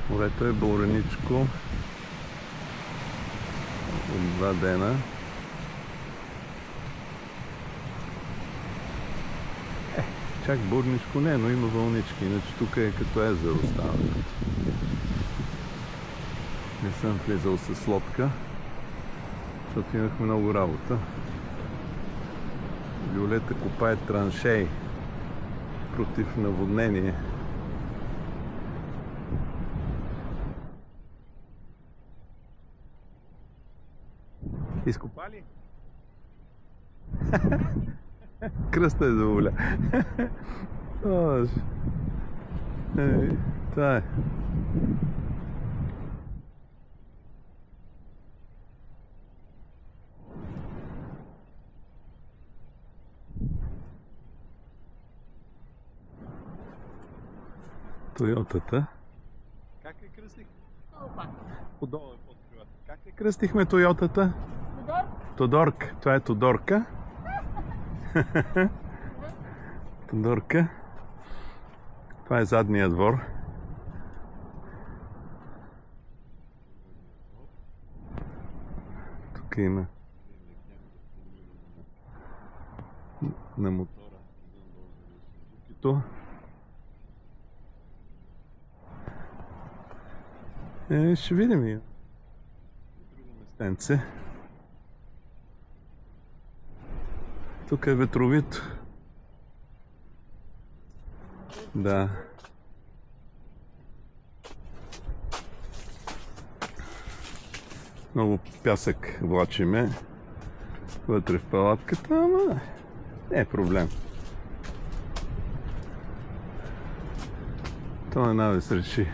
Морето е бурничко от 2 дена. Чак бурничко не, но има вълнички, иначе тук е като езеро става. Не съм влизал с лодка, защото имахме много работа. Виолета копае траншеи против наводнение. Изкопали? Кръста е заволя. Това е. Тойотата. Как я кръстих? Подолу е подкрива. Как я кръстихме Тойотата? Тодорка. Това е Тодорка. Тодорка. Това е задния двор. Тук има на мотора. Ще видим и друго местенце. Тук е ветровито. Да. Много пясък влачиме вътре в палатката, ама не е проблем. Това навес реши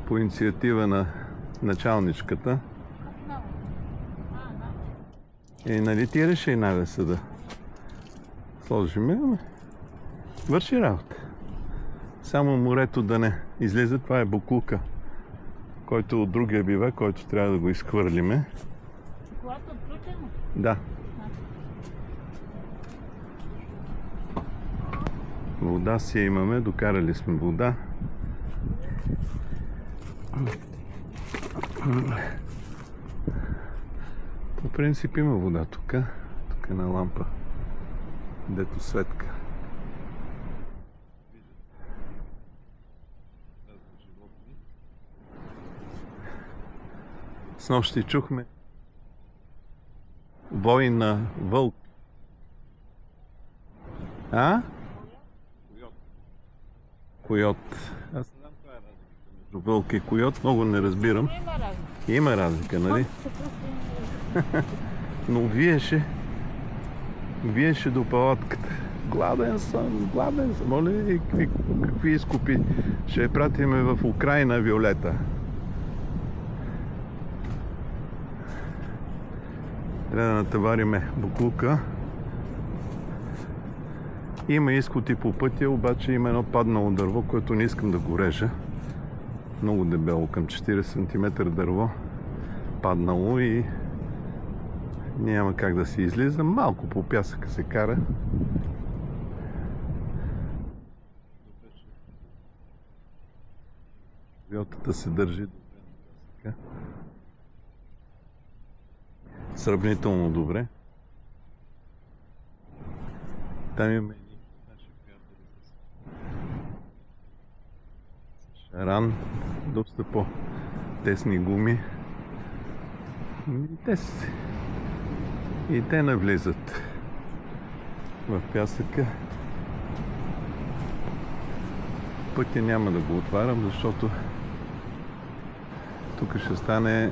по инициатива на началничката. Нали ти реши навеса да сложиме, ама върши работа. Само морето да не излезе, това е буклука, който е от другия бивак, който трябва да го изхвърлиме. Колата отключена? Да. Вода си имаме, докарали сме вода. По принцип има вода тук. Тук е на лампа, дето светка. Снощи чухме вой на вълк. А? Койот. Аз не знам каква е разликата между вълк и койот, много не разбирам. Има разлика, нали? Но виеше до палатката. Гладен съм. Моля, какви изкупи ще я пратиме в Украйна, Виолета. Трябва да натовариме буклука. Има изкоти по пътя, обаче има едно паднало дърво, което не искам да го режа. Много дебело, към 40 см дърво. Паднало и няма как да се излиза. Малко по пясъка се кара. Виотата се държи добре на пясъка. Сравнително добре. Там има едни наши приятели с шаран, доста по-тесни гуми. И те навлизат в пясъка. Пътя няма да го отварям, защото тук ще стане...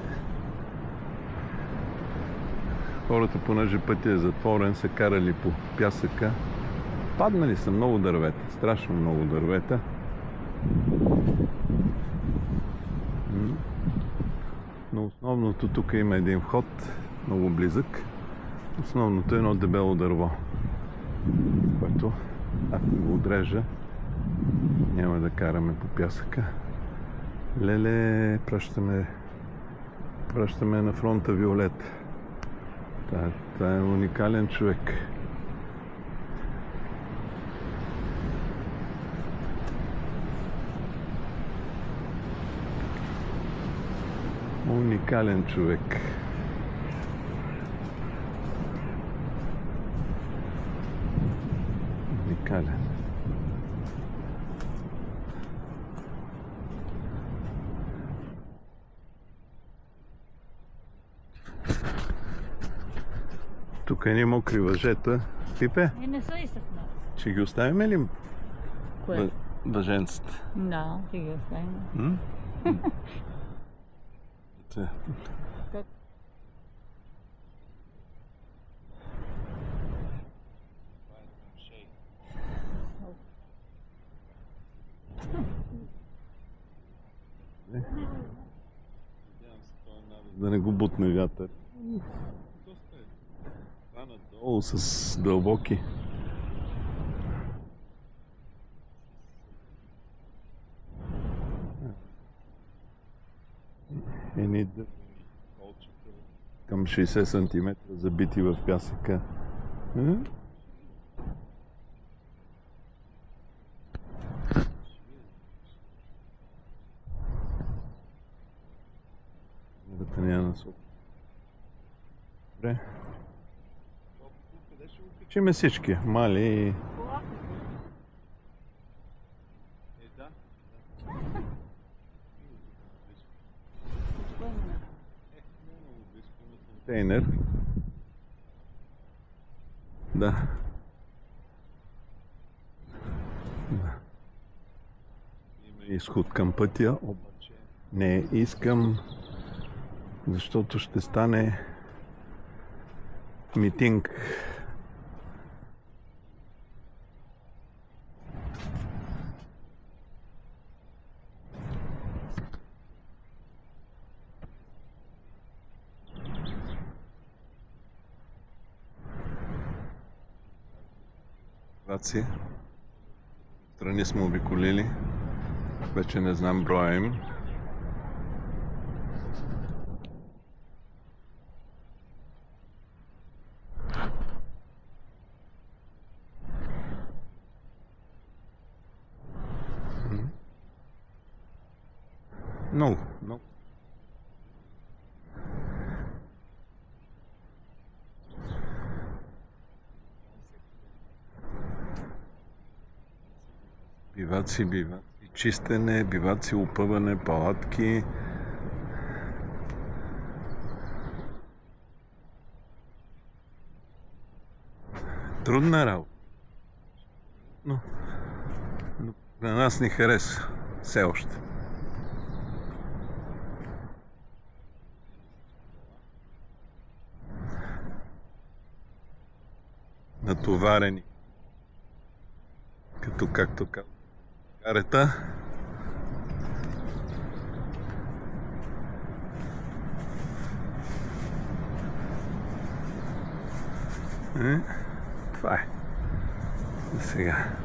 Хората, понеже пътя е затворен, са карали по пясъка. Паднали са много дървета, страшно много дървета. Но основното, тук има един вход, много близък. Основното е едно дебело дърво, което, ако го отрежа, няма да караме по пясъка. Леле, пращаме на фронта Виолета. Това е уникален човек. Уникален човек. Уникален. Тук е мокри въжета. Пипе, Не са изсъхнали. ще ги оставим ли Кое? въженцата? Да, ще ги оставим. М? Те. Как? Да не го бутне вятър. Това надолу с дълбоки. Едни колчета към 60 см забити в пясъка. Да няма насока. Добре. Къде ще го качиме всички? Мали и... Да. Контейнер. Да. Има изход към пътя, обаче не искам, защото ще стане митинг. Страни сме обиколили. Вече не знам броя им. Много. Биваци, чистене, биваци, опъване, палатки. Трудна работа. Но на нас ни хареса. Все още. Натоварени. Както карета. Това е. Сега.